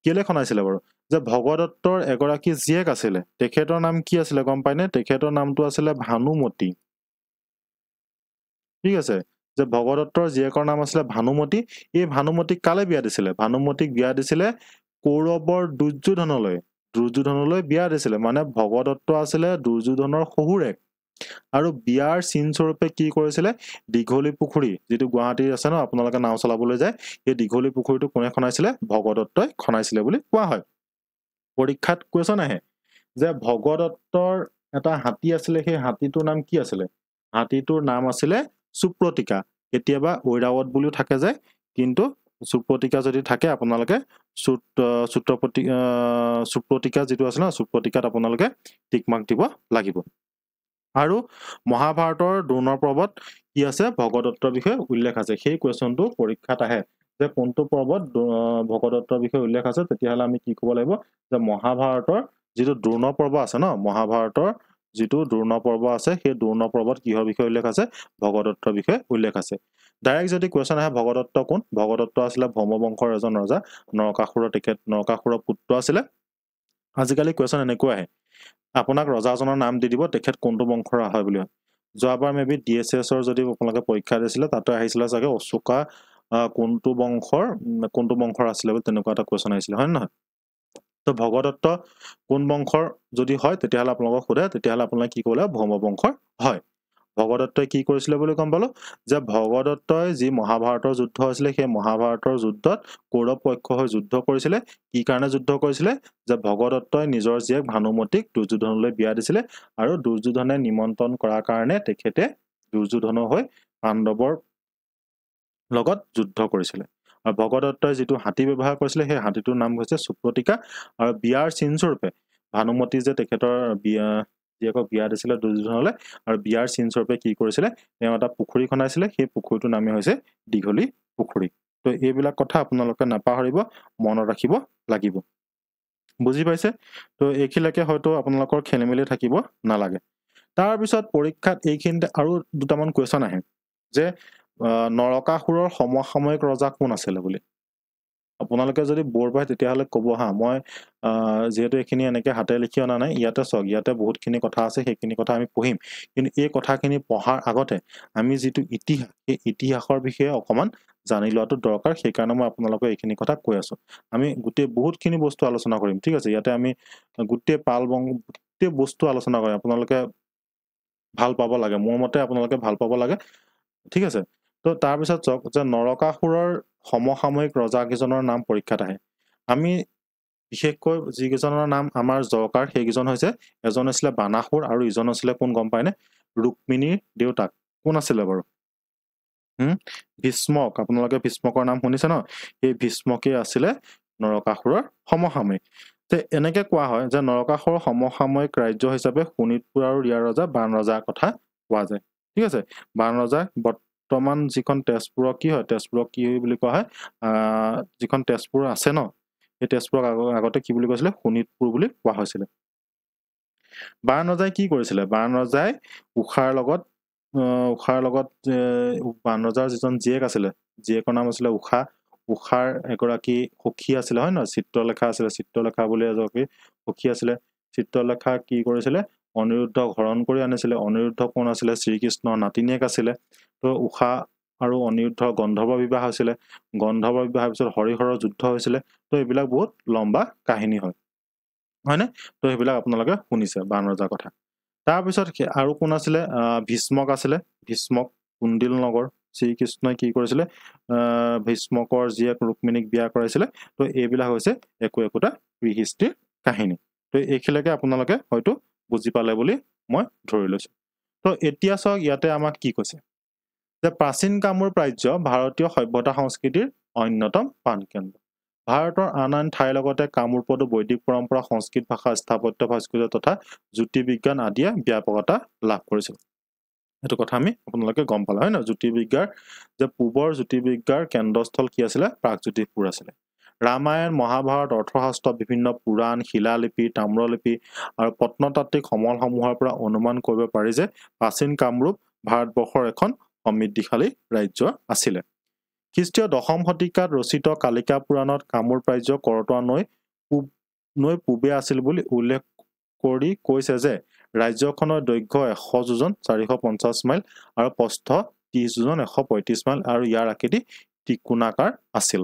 কেলে খনাইছিলে বাৰু যে ভগদত্তৰ এগৰাকী জীয়েক আছিল তেখেতৰ নাম কি আছিল গম পায় নে তেখেতৰ নামটো আছিল ভানুমতি ঠিক আছে যে ভগদত্তৰ জীয়েকৰ নাম আছিল ভানুমতি এই ভানুমতিক কালে বিয়া দিছিলে ভানুমতিক বিয়া দিছিলে কৌৰৱৰ দুৰ্যোধনলৈ বিয়া দিছিলে মানে ভগদত্ত আছিল দুৰ্যোধনৰ শহুৰেক আৰু বিয়াৰ চিন স্বৰূপে কি কৰিছিলে দীঘলী পুখুৰী যেটো গুৱাহাটীৰ আছে ন আপোনালোকে নাও চলাবলৈ যায় এই দীঘলী পুখুৰীটো কোনে খনাইছিলে ভগদত্তই খনাইছিলে বুলি কোৱা হয় পৰীক্ষাত কোৱেছন আহে যে ভগদত্তৰ এটা হাতী আছিল সেই হাতীটোৰ নাম কি আছিল হাতীটোৰ নাম আছিল সুপ্ৰতিকা কেতিয়াবা ঐৰাৱত বুলিও থাকে যায় কিন্তু সুপ্ৰতিকা যদি থাকে আপোনালোকে সুপ্ৰতিকা যেটো আছে না সুপ্ৰতিকাত আপোনালোকে টিক মাৰ্ক দিব লাগিব আৰু মহাভাৰতৰ দ্ৰোণৰ পৰ্বত কি আছে ভগদত্তৰ বিষয়ে উল্লেখ আছে সেই কোৱেছনটো পৰীক্ষাত আহে যে কোনটো পৰ্বত ভগদত্তৰ বিষয়ে উল্লেখ আছে তেতিয়াহলে আমি কি ক'ব লাগিব যে মহাভাৰতৰ যেটো দ্ৰোণ পৰ্ব আছে ন মহাভাৰতৰ যেটো দ্ৰোণ পৰ্ব আছে সেই দ্ৰোণ পৰ্বত কিহৰ বিষয়ে উল্লেখ আছে ভগদত্তৰ বিষয়ে উল্লেখ আছে ডাইৰেক্ট যদি কুৱেশ্যন আহে ভগদত্ত কোন ভগদত্ত আছিলে ভৌমবংশৰ এজন ৰজা নৰকাসুৰৰ তেখেত নৰকাসুৰৰ পুত্ৰ আছিলে আজিকালি কুৱেশ্যন এনেকৈ আহে আপোনাক ৰজাজনৰ নাম দি দিব তেখেত কোনটো বংশৰ হয় বুলি যোৱাবাৰ মেবি DSSৰ যদি আপোনালোকে পৰীক্ষা দিছিলে তাতে আহিছিলে চাগে অশোকা কোনটো বংশৰ আছিলে বুলি তেনেকুৱা এটা কুৱেশ্যন আহিছিলে হয় নহয় তো ভগদত্ত কোন বংশৰ যদি হয় তেতিয়াহ'লে আপোনালোকক সোধে তেতিয়াহ'লে আপোনালোকে কি ক'লে ভৌমবংশৰ হয় ভগদত্তই কি কৰিছিলে বুলি গম পালো যে ভগদত্তই যি মহাভাৰতৰ যুদ্ধ হৈছিলে সেই মহাভাৰতৰ যুদ্ধত কৌৰৱ পক্ষ হৈ যুদ্ধ কৰিছিলে কি কাৰণে যুদ্ধ কৰিছিলে যে ভগদত্তই নিজৰ জীয়েক ভানুমতীক দুৰ্যোধনলৈ বিয়া দিছিলে আৰু দুৰ্যোধনে নিমন্ত্ৰণ কৰাৰ কাৰণে তেখেতে দুৰ্যোধন হৈ পাণ্ডৱৰ লগত যুদ্ধ কৰিছিলে আৰু ভগদত্তই যিটো হাতী ব্যৱহাৰ কৰিছিলে সেই হাতীটোৰ নাম হৈছে সুপ্ৰতিকা আৰু বিয়াৰ চিনস্বৰূপে ভানুমতী যে তেখেতৰ জীয়েকক বিয়া দিছিলে দুৰ্যোধনলৈ আৰু বিয়াৰ চিনস্বৰূপে কি কৰিছিলে তেওঁ এটা পুখুৰী খন্দাইছিলে সেই পুখুৰীটোৰ নামেই হৈছে দীঘলী পুখুৰী তো এইবিলাক কথা আপোনালোকে নাপাহৰিব মনত ৰাখিব লাগিব বুজি পাইছে তো এইখিনিলৈকে হয়তো আপোনালোকৰ খেলিমেলি থাকিব নালাগে তাৰপিছত পৰীক্ষাত এইখিনিতে আৰু দুটামান কুৱেশ্যন আহে যে নৰকাসুৰৰ সমসাময়িক ৰজা কোন আছিলে বুলি আপোনালোকে যদি বৰ পায় তেতিয়াহ'লে ক'ব হা মই যেহেতু এইখিনি এনেকৈ হাতে লিখি অনা নাই ইয়াতে চাওক ইয়াতে বহুতখিনি কথা আছে সেইখিনি কথা আমি পঢ়িম কিন্তু এই কথাখিনি পঢ়াৰ আগতে আমি যিটো ইতিহাস সেই ইতিহাসৰ বিষয়ে অকণমান জানি লোৱাটো দৰকাৰ সেইকাৰণে মই আপোনালোকক এইখিনি কথা কৈ আছো আমি বহুতখিনি বস্তু আলোচনা কৰিম ঠিক আছে ইয়াতে আমি গোটেই বস্তু আলোচনা কৰিম আপোনালোকে ভাল পাব লাগে মোৰ মতে আপোনালোকে ভাল পাব লাগে ঠিক আছে তো তাৰপিছত চাওক যে নৰকাসুৰৰ সমসাময়িক ৰজাকেইজনৰ নাম পৰীক্ষাত আহে আমি বিশেষকৈ যিকেইজনৰ নাম আমাৰ দৰকাৰ সেইকেইজন হৈছে এজন আছিলে বানাসুৰ আৰু ইজন আছিলে কোন গম পায়নে ৰুক্মিণীৰ দেউতাক কোন আছিলে বাৰু ভীষ্মক আপোনালোকে ভীষ্মকৰ নাম শুনিছে ন এই ভীষ্মকেই আছিলে নৰকাসুৰৰ সমসাময়িক তে এনেকে কোৱা হয় যে নৰকাসুৰৰ সমসাময়িক ৰাজ্য হিচাপে শোণিতপুৰ আৰু ইয়াৰ ৰজা বাণ ৰজাৰ কথা কোৱা যায় ঠিক আছে বাণ ৰজা বৰ্তমান যিখন তেজপুৰক কি হয় তেজপুৰক কি বুলি কোৱা হয় যিখন তেজপুৰ আছে ন এই তেজপুৰক আগতে কি বুলি কৈছিলে শোণিতপুৰ বুলি কোৱা হৈছিলে বাণ ৰজাই কি কৰিছিলে বাণ ৰজাই উষাৰ লগত বাণ ৰজাৰ যিজন জীয়েক আছিলে জীয়েকৰ নাম আছিলে উষাৰ এগৰাকী সখী আছিলে হয় নহয় চিত্ৰলেখা বুলি এগৰাকী সখী আছিলে চিত্ৰলেখা কি কৰিছিলে অনিৰুদ্ধক হৰণ কৰি আনিছিলে অনিৰুদ্ধ কোন আছিলে শ্ৰীকৃষ্ণৰ নাতিনীয়েক আছিলে তো উষা আৰু অনিৰুদ্ধৰ গন্ধৰ্ব বিবাহ হৈছিলে গন্ধৰ্ব বিবাহৰ পিছত হৰিহৰৰ যুদ্ধ হৈছিলে তো এইবিলাক বহুত লম্বা কাহিনী হয়নে তো সেইবিলাক আপোনালোকে শুনিছে বাণ ৰজাৰ কথা তাৰপিছত আৰু কোন আছিলে ভীষ্মক আছিলে ভীষ্মক কুণ্ডিল নগৰ শ্ৰীকৃষ্ণই কি কৰিছিলে ভীষ্মকৰ জীয়েক ৰুক্মিণীক বিয়া কৰাইছিলে তো এইবিলাক হৈছে একোটা প্ৰিহিষ্ট্ৰীৰ কাহিনী তো এইখিনিলৈকে আপোনালোকে হয়তো বুজি পালে বুলি মই ধৰি লৈছো তো এতিয়া চাওক ইয়াতে আমাক কি কৈছে যে প্ৰাচীন কামৰূপ ৰাজ্য ভাৰতীয় সভ্যতা সংস্কৃতিৰ অন্যতম প্ৰাণকেন্দ্ৰ ভাৰতৰ আন ঠাইৰ লগতে কামৰূপতো বৈদিক পৰম্পৰা সংস্কৃত ভাষা স্থাপত্য ভাস্কৰ্য তথা জ্যোতিৰ্বিজ্ঞান আদিয়ে ব্যাপকতা লাভ কৰিছিল এইটো কথা আমি আপোনালোকে গম পালে হয় ন জ্যোতিৰ্বিজ্ঞাৰ যে পূবৰ জ্যোতিৰ্বিজ্ঞাৰ কেন্দ্ৰস্থল কি আছিলে প্ৰাগজ্যোতিষপুৰ আছিলে ৰামায়ণ মহাভাৰত অৰ্থশাস্ত্ৰ বিভিন্ন পুৰাণ শিলালিপি তাম্ৰলিপি আৰু প্ৰত্নতাত্ত্বিক সমলসমূহৰ পৰা অনুমান কৰিব পাৰি যে প্ৰাচীন কামৰূপ ভাৰতবৰ্ষৰ এখন সমৃদ্ধিশালী ৰাজ্য আছিলে খ্ৰীষ্টীয় 10ম শতিকাত ৰচিত কালিকা পুৰাণত কামৰূপ ৰাজ্য কৰতোৱা নৈ পূবে আছিল বুলি উল্লেখ কৰি কৈছে যে ৰাজ্যখনৰ দৈৰ্ঘ্য 100 যোজন 450 মাইল আৰু প্ৰস্থ 30 যোজন 135 মাইল আৰু ইয়াৰ আকৃতি ত্ৰিকোণাকাৰ আছিল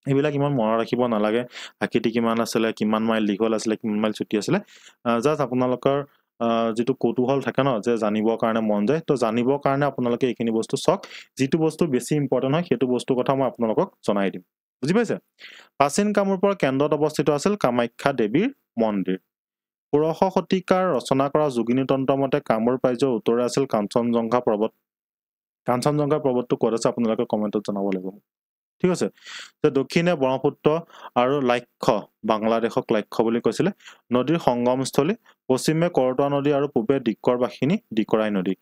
এইবিলাক ইমান মনত ৰাখিব নালাগে আকৃতি কিমান আছিলে কিমান মাইল দীঘল আছিলে কিমান মাইল চুটি আছিলে জাস্ট আপোনালোকৰ যেটো কৌতূহল থাকে ন যে জানিবৰ কাৰণে মন যায় তো জানিবৰ কাৰণে আপোনালোকে এইখিনি বস্তু চাওক যেটো বস্তু বেছি ইম্পৰ্টেন্ট হয় সেইটো বস্তু কথা মই আপোনালোকক জনাই দিম বুজি পাইছে প্ৰাচীন কামৰূপৰ কেন্দ্ৰত অৱস্থিত আছিল কামাখ্যা দেৱীৰ মন্দিৰ 16শ শতিকাৰ ৰচনা কৰা যোগিনী তন্ত্ৰ মতে কামৰূপ ৰাজ্যৰ উত্তৰে আছিল কাঞ্চনজংঘা পৰ্বতটো ক'ত আছে আপোনালোকে কমেন্টত জনাব লাগিব ঠিক আছে তো দক্ষিণে ব্ৰহ্মপুত্ৰ আৰু লাক্ষ্য বাংলাদেশক লাক্ষ্য বুলি কৈছিলে নদীৰ সংগমস্থলী পশ্চিমে কৰতোৱা নদী আৰু পূবে দিক্কৰ বাসিনী দিকৰাই নদী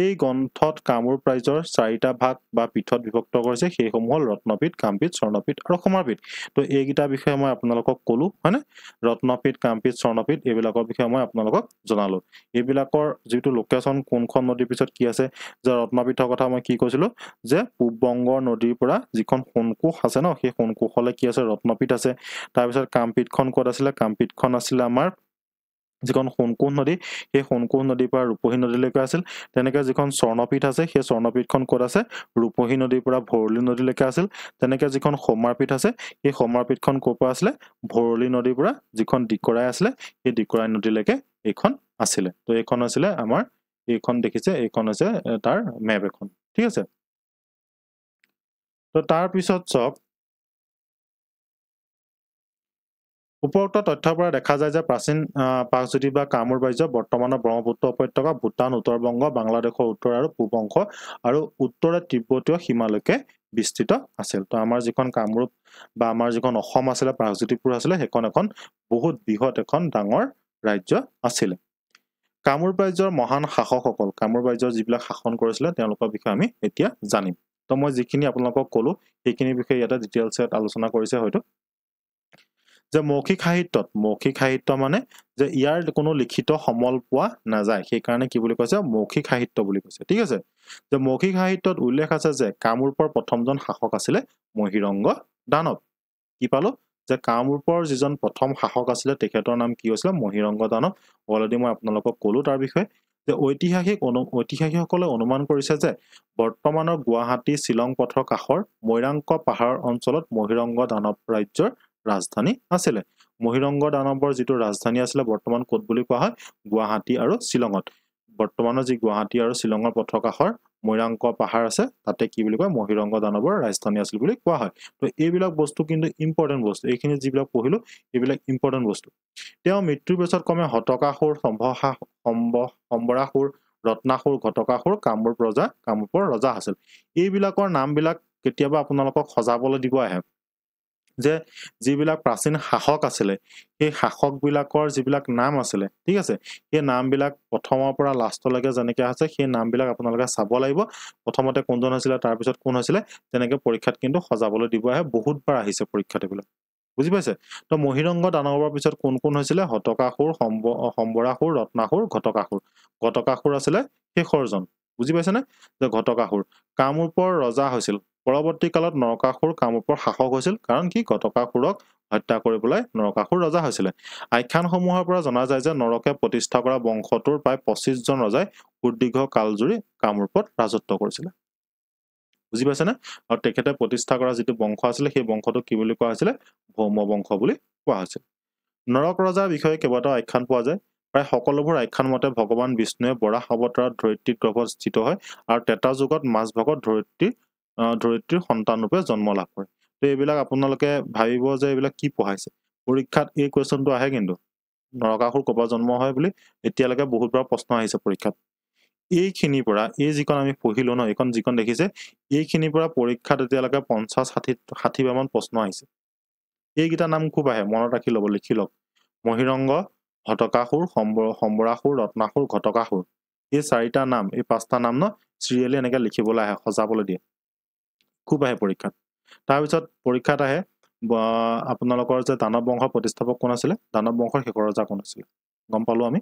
এই গ্ৰন্থত কামৰূপ ৰাজ্যৰ 4টা ভাগ বা পীঠত বিভক্ত কৰিছে সেইসমূহ হ'ল ৰত্নপীঠ কামপীঠ স্বৰ্ণপীঠ আৰু সমাৰপীঠ তো এইকেইটা বিষয়ে মই আপোনালোকক ক'লো হয়নে ৰত্নপীঠ কামপীঠ স্বৰ্ণপীঠ এইবিলাকৰ বিষয়ে মই আপোনালোকক জনালো এইবিলাকৰ যেটো লোকেশন কোনখন নদীৰ পিছত কি আছে যে ৰত্নপীঠৰ কথা মই কি কৈছিলো যে পূব বংগৰ নদীৰ পৰা যিখন সোণকোষ আছে ন সেই সোণকোষলে কি আছে ৰত্নপীঠ আছে তাৰ পিছত কামপীঠখন ক'ত আছিলে কামপীঠখন আছিলে আমাৰ যিখন সোণকোষ নদী সেই সোণকোষ নদীৰ পৰা ৰূপহী নদীলৈকে আছিল তেনেকৈ যিখন স্বৰ্ণপীঠ আছে সেই স্বৰ্ণপীঠখন ক'ত আছে ৰূপহী নদীৰ পৰা ভৰলী নদীলৈকে আছিল তেনেকৈ যিখন সমাৰপীঠ আছে সেই সমাৰপীঠখন ক'ৰ পৰা আছিলে ভৰলী নদীৰ পৰা যিখন দিকৰাই আছিলে সেই দিকৰাই নদীলৈকে এইখন আছিলে তো এইখন আছিলে আমাৰ এইখন দেখিছে এইখন আছে তাৰ মেপ এখন ঠিক আছে তো তাৰ পিছত চক উপৰোক্ত তথ্যৰ পৰা দেখা যায় যে প্ৰাচীন পাকজ্যোতি বা কামৰূপ ৰাজ্য বৰ্তমানৰ ব্ৰহ্মপুত্ৰ উপত্যকা ভূটান উত্তৰ-বংগ বাংলাদেশৰ উত্তৰ আৰু পূব অংশ আৰু উত্তৰে তিব্বতীয় সীমালৈকে বিস্তৃত আছিল তো আমাৰ যিখন কামৰূপ বা আমাৰ যিখন অসম আছিলে পাকজ্যোতিপুৰ আছিলে সেইখন এখন বহুত বৃহৎ এখন ডাঙৰ ৰাজ্য আছিল কামৰূপ ৰাজ্যৰ মহান শাসকসকল কামৰূপ ৰাজ্যৰ যিবিলাক শাসন কৰিছিলে তেওঁলোকৰ বিষয়ে আমি এতিয়া জানিম তো মই যিখিনি আপোনালোকক ক'লো সেইখিনি বিষয়ে ইয়াতে ডিটেইলছত আলোচনা কৰিছে হয়তো যে মৌখিক সাহিত্য মানে যে ইয়াৰ কোনো লিখিত সমল পোৱা নাযায় সেই কাৰণে কি বুলি কৈছে মৌখিক সাহিত্য বুলি কৈছে ঠিক আছে যে মৌখিক সাহিত্যত উল্লেখ আছে যে কামৰূপৰ প্ৰথমজন শাসক আছিলে মহিৰংগ দানৱ কি পালো যে কামৰূপৰ যিজন প্ৰথম শাসক আছিলে তেখেতৰ নাম কি হৈছিলে মহিৰংগ দানৱ অলৰেডি মই আপোনালোকক ক'লো তাৰ বিষয়ে যে ঐতিহাসিকসকলে অনুমান কৰিছে যে বৰ্তমানৰ গুৱাহাটী শ্বিলং পথৰ কাষৰ মৈৰাংক পাহাৰ অঞ্চলত মহিৰংগ দানৱ ৰাজ্যৰ ৰাজধানী আছিলে মহিৰংগ দানৱৰ যিটো ৰাজধানী আছিলে বৰ্তমান ক'ত বুলি কোৱা হয় গুৱাহাটী আৰু শ্বিলঙত বৰ্তমানৰ যি গুৱাহাটী আৰু শ্বিলঙৰ পথৰ কাষৰ মৈৰাংক পাহাৰ আছে তাতে কি বুলি কয় মহিৰংগ দানৱৰ ৰাজধানী আছিল বুলি কোৱা হয় তো এইবিলাক বস্তু কিন্তু ইম্পৰ্টেন্ট বস্তু এইখিনি যিবিলাক পঢ়িলো এইবিলাক ইম্পৰ্টেন্ট বস্তু তেওঁ মৃত্যুৰ পিছত ক্ৰমে হতকাসুৰ সম্বৰাসুৰ ৰত্নাসুৰ ঘটকাসুৰ কামৰূপৰ ৰজা আছিল এইবিলাকৰ নামবিলাক কেতিয়াবা আপোনালোকক সজাবলৈ দিব আহে যে যিবিলাক প্ৰাচীন শাসক আছিলে সেই শাসকবিলাকৰ যিবিলাক নাম আছিলে ঠিক আছে সেই নামবিলাক প্ৰথমৰ পৰা লাষ্টলৈকে যেনেকৈ আছে সেই নামবিলাক আপোনালোকে চাব লাগিব প্ৰথমতে কোনজন হৈছিলে তাৰ পিছত কোন হৈছিলে তেনেকৈ পৰীক্ষাত কিন্তু সজাবলৈ দিব আহে বহুতবাৰ আহিছে পৰীক্ষাত এইবিলাক বুজি পাইছে তো মহিৰংগ দানৱৰ পিছত কোন কোন হৈছিলে হতকাসুৰ সম্বৰাসুৰ ৰত্নাসুৰ ঘটকাসুৰ আছিলে শেষৰজন বুজি পাইছেনে যে ঘটকাসুৰ কামৰূপৰ ৰজা হৈছিল পৰৱৰ্তী কালত নৰকাসুৰ কামৰূপৰ শাসক হৈছিল কাৰণ কি ঘটকাসুৰক হত্যা কৰিবলৈ নৰকাসুৰ ৰজা হৈছিলে আখ্যানসমূহৰ পৰা জনা যায় যে নৰকে প্ৰতিষ্ঠা কৰা বংশটোৰ প্ৰায় 25জন ৰজাই সুদীৰ্ঘ কালজুৰি কামৰূপত ৰাজত্ব কৰিছিলে বুজি পাইছেনে আৰু তেখেতে প্ৰতিষ্ঠা কৰা যিটো বংশ আছিলে সেই বংশটো কি বুলি কোৱা হৈছিলে ভৌম বংশ বুলি কোৱা হৈছিল নৰক ৰজাৰ বিষয়ে কেইবাটাও আখ্যান পোৱা যায় প্ৰায় সকলোবোৰ আখ্যান মতে ভগৱান বিষ্ণুৱে বৰাহ অৱতাৰত ধৰিত্ৰী গৰ্ভত স্থিত হয় আৰু তেতা যুগত মাজভাগত ধৰিত্ৰীৰ সন্তান ৰূপে জন্ম লাভ কৰে তো এইবিলাক আপোনালোকে ভাবিব যে এইবিলাক কি পঢ়াইছে পৰীক্ষাত এই কুৱেশ্যনটো আহে কিন্তু নৰকাসুৰ ক'ৰ পৰা জন্ম হয় বুলি এতিয়ালৈকে বহুতবাৰ প্ৰশ্ন আহিছে পৰীক্ষাত এইখিনিৰ পৰা এই যিখন আমি পঢ়িলো ন এইখন যিখন দেখিছে এইখিনিৰ পৰা পৰীক্ষাত এতিয়ালৈকে 50-60 বাৰমান প্ৰশ্ন আহিছে এইকেইটা নাম খুব আহে মনত ৰাখি ল'ব লিখি লওক মহিৰংগ হতকাসুৰ সম্বৰাসুৰ ৰত্নাসুৰ ঘটকাসুৰ এই 4টা নাম এই 5টা নাম ন চিৰিয়েলি এনেকৈ লিখিবলৈ আহে সজাবলৈ দিয়ে খুব আহে পৰীক্ষাত তাৰপিছত পৰীক্ষাত আহে আপোনালোকৰ যে দানৱ বংশৰ প্ৰতিষ্ঠাপক কোন আছিলে দানৱ বংশৰ শেষৰ ৰজা কোন আছিলে গম পালো আমি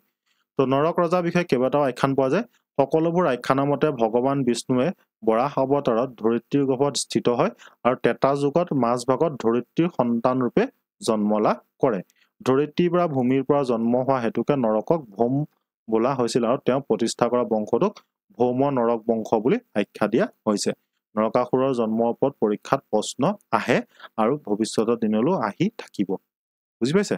তো নৰক ৰজাৰ বিষয়ে কেইবাটাও আখ্যান পোৱা যায় সকলোবোৰ আখ্যানৰ মতে ভগৱান বিষ্ণুৱে বৰাহ অৱতাৰত ধৰিত্ৰীৰ গৰ্ভত স্থিত হয় আৰু তেতা যুগত মাজভাগত ধৰিত্ৰীৰ সন্তান ৰূপে জন্ম লাভ কৰে ধৰিত্ৰীৰ পৰা ভূমিৰ পৰা জন্ম হোৱা হেতুকে নৰকক ভৌম বোলা হৈছিল আৰু তেওঁ প্ৰতিষ্ঠা কৰা বংশটোক ভৌম নৰক বংশ বুলি আখ্যা দিয়া হৈছে নৰকাসুৰৰ জন্মৰ ওপৰত পৰীক্ষাত প্ৰশ্ন আহে আৰু ভৱিষ্যতৰ দিনলৈ আহি থাকিব বুজি পাইছে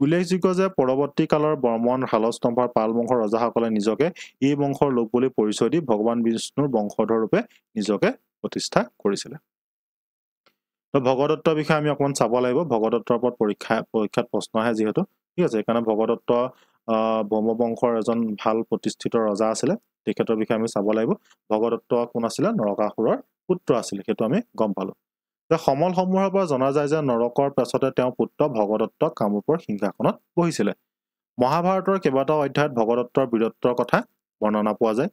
উল্লেখযোগ্য যে পৰৱৰ্তী কালৰ বৰ্মন শালস্তম্ভৰ পাল বংশৰ ৰজাসকলে নিজকে এই বংশৰ লোক বুলি পৰিচয় দি ভগৱান বিষ্ণুৰ বংশধৰ ৰূপে নিজকে প্ৰতিষ্ঠা কৰিছিলে তো ভগদত্তৰ বিষয়ে আমি অকণমান চাব লাগিব ভগদত্তৰ ওপৰত পৰীক্ষাত প্ৰশ্ন আহে যিহেতু ঠিক আছে সেইকাৰণে ভগদত্ত ভৌম বংশৰ এজন ভাল প্ৰতিষ্ঠিত ৰজা আছিলে তেখেতৰ বিষয়ে আমি চাব লাগিব ভগদত্ত কোন আছিলে নৰকাসুৰৰ পুত্ৰ আছিলে সেইটো আমি গম পালো যে সমলসমূহৰ পৰা জনা যায় যে নৰকৰ পাছতে তেওঁ পুত্ৰ ভগদত্ত কামৰূপৰ সিংহাসনত বহিছিলে মহাভাৰতৰ কেইবাটাও অধ্যায়ত ভগদত্তৰ বীৰত্বৰ কথা বৰ্ণনা পোৱা যায়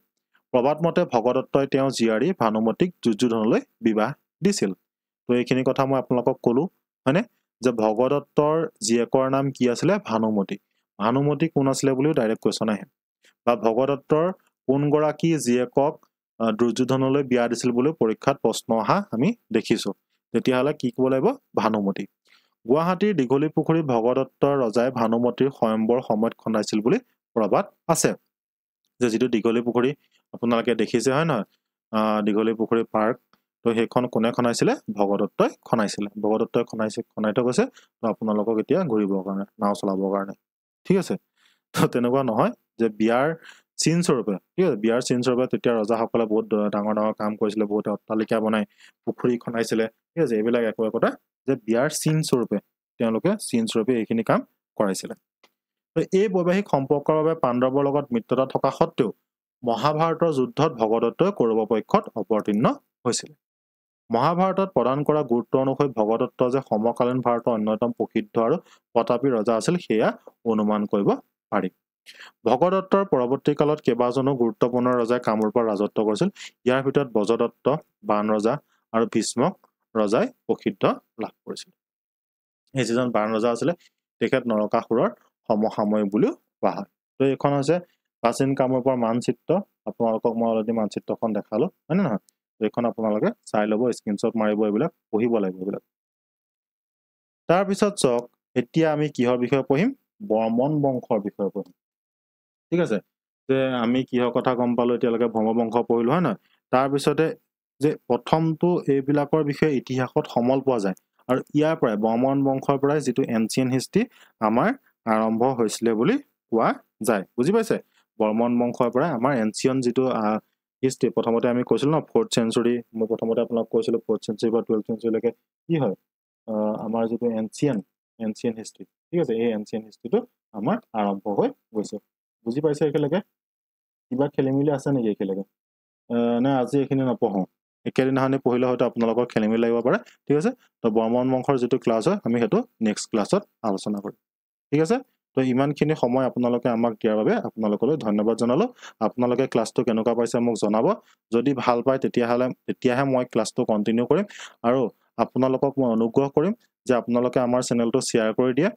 প্ৰবাদ মতে ভগদত্তই তেওঁ জীয়াৰী ভানুমতীক দুৰ্যোধনলৈ বিবাহ দিছিল তো এইখিনি কথা মই আপোনালোকক ক'লো হয়নে যে ভগদত্তৰ জীয়েকৰ নাম কি আছিলে ভানুমতী ভানুমতী কোন আছিলে বুলিও ডাইৰেক্ট কোৱেশ্চন আহে বা ভগদত্তৰ কোনগৰাকী জীয়েকক দুৰ্যোধনলৈ বিয়া দিছিল বুলিও পৰীক্ষাত প্ৰশ্ন অহা আমি দেখিছো তেতিয়াহ'লে কি ক'ব লাগিব ভানুমতী গুৱাহাটীৰ দীঘলী পুখুৰী ভগদত্তৰ ৰজাই ভানুমতীৰ স্বয়ম্বৰ সময়ত খন্দাইছিল বুলি প্ৰবাদ আছে যে যিটো দীঘলী পুখুৰী আপোনালোকে দেখিছে হয় নহয় দীঘলী পুখুৰী পাৰ্ক তো সেইখন কোনে খনাইছিলে ভগদত্তই খনাইছিলে ভগদত্তই খনাই থৈ গৈছে তো আপোনালোকক এতিয়া ঘূৰিবৰ কাৰণে নাও চলাবৰ কাৰণে ঠিক আছে তো তেনেকুৱা নহয় যে বিয়াৰ চিন স্বৰূপে ঠিক আছে বিয়াৰ চিন স্বৰূপে তেতিয়া ৰজাসকলে বহুত ডাঙৰ ডাঙৰ কাম কৰিছিলে বহুত অট্টালিকা বনাই পুখুৰী খনাইছিলে ঠিক আছে এইবিলাক একো একোটা যে বিয়াৰ চিন স্বৰূপে তেওঁলোকে চিন স্বৰূপে এইখিনি কাম কৰাইছিলে তো এই বৈবাহিক সম্পৰ্কৰ বাবে পাণ্ডৱৰ লগত মিত্ৰতা থকা সত্ত্বেও মহাভাৰতৰ যুদ্ধত ভগদত্তই কৌৰৱ পক্ষত অৱতীৰ্ণ হৈছিল মহাভাৰতত প্ৰদান কৰা গুৰুত্ব অনুসৰি ভগদত্ত যে সমকালীন ভাৰতৰ অন্যতম প্ৰসিদ্ধ আৰু প্ৰতাপী ৰজা আছিল সেয়া অনুমান কৰিব পাৰি ভগদত্তৰ পৰৱৰ্তী কালত কেইবাজনো গুৰুত্বপূৰ্ণ ৰজাই কামৰূপৰ ৰাজত্ব কৰিছিল ইয়াৰ ভিতৰত বজদত্ত বান ৰজা আৰু ভীষ্মক ৰজাই প্ৰসিদ্ধ লাভ কৰিছিল এই যিজন বান ৰজা আছিলে তেখেত নৰকাসুৰৰ সমসাময়িক বুলিও কোৱা হয় তো এইখন হৈছে প্ৰাচীন কামৰূপৰ মানচিত্ৰ আপোনালোকক মই অলৰেডি মানচিত্ৰখন দেখালো হয় নে নহয় এইখন আপোনালোকে চাই ল'ব স্ক্ৰীনশ্বট মাৰিব এইবিলাক পঢ়িব লাগিব এইবিলাক তাৰপিছত চাওক এতিয়া আমি কিহৰ বিষয়ে পঢ়িম বৰ্মন বংশৰ বিষয়ে পঢ়িম ঠিক আছে যে আমি কিহৰ কথা গম পালো এতিয়ালৈকে ভ্ৰমবংশ পঢ়িলো হয় নহয় তাৰপিছতে যে প্ৰথমটো এইবিলাকৰ বিষয়ে ইতিহাসত সমল পোৱা যায় আৰু ইয়াৰ পৰাই বৰ্মন বংশৰ পৰাই যিটো এনচিয়েন্ট হিষ্ট্ৰী আমাৰ আৰম্ভ হৈছিলে বুলি কোৱা যায় বুজি পাইছে বৰ্মন বংশৰ পৰা আমাৰ এনচিয়েন্ট যিটো হিষ্ট্ৰী প্ৰথমতে আমি কৈছিলো ন 4th চেঞ্চুৰী মই প্ৰথমতে আপোনাক কৈছিলো 4th চেঞ্চুৰী বা 12th চেঞ্চুৰীলৈকে কি হয় আমাৰ যিটো এনচিয়েন্ট হিষ্ট্ৰী ঠিক আছে এই এনচিয়েন্ট হিষ্ট্ৰীটো আমাৰ আৰম্ভ হৈ গৈছে বুজি পাইছে একেলগে কিবা খেলিমেলি আছে নেকি একেলগে নে আজি এইখিনি নপঢ়ো একেদিনাখনি পঢ়িলে হয়তো আপোনালোকৰ খেলিমেলি লাগিব পাৰে ঠিক আছে তো বৰ্মন বংশৰ যিটো ক্লাছ হয় আমি সেইটো নেক্সট ক্লাছত আলোচনা কৰিম ঠিক আছে তো ইমানখিনি সময় আপোনালোকে আমাক দিয়াৰ বাবে আপোনালোকলৈ ধন্যবাদ জনালো আপোনালোকে ক্লাছটো কেনেকুৱা পাইছে মোক জনাব যদি ভাল পায় তেতিয়াহে মই ক্লাছটো কন্টিনিউ কৰিম আৰু আপোনালোকক মই অনুগ্ৰহ কৰিম যে আপোনালোকে আমাৰ চেনেলটো শ্বেয়াৰ কৰি দিয়ে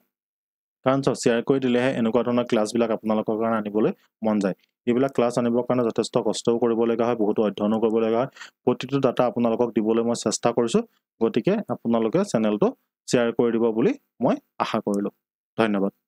কাৰণ শ্বেয়াৰ কৰি দিলেহে এনেকুৱা ধৰণৰ ক্লাছবিলাক আপোনালোকৰ কাৰণে আনিবলৈ মন যায় এইবিলাক ক্লাছ আনিবৰ কাৰণে যথেষ্ট কষ্টও কৰিবলগা হয় বহুতো অধ্যয়নো কৰিবলগা হয় প্ৰতিটো ডাটা আপোনালোকক দিবলৈ মই চেষ্টা কৰিছো গতিকে আপোনালোকে চেনেলটো শ্বেয়াৰ কৰি দিব বুলি মই আশা কৰিলো ধন্যবাদ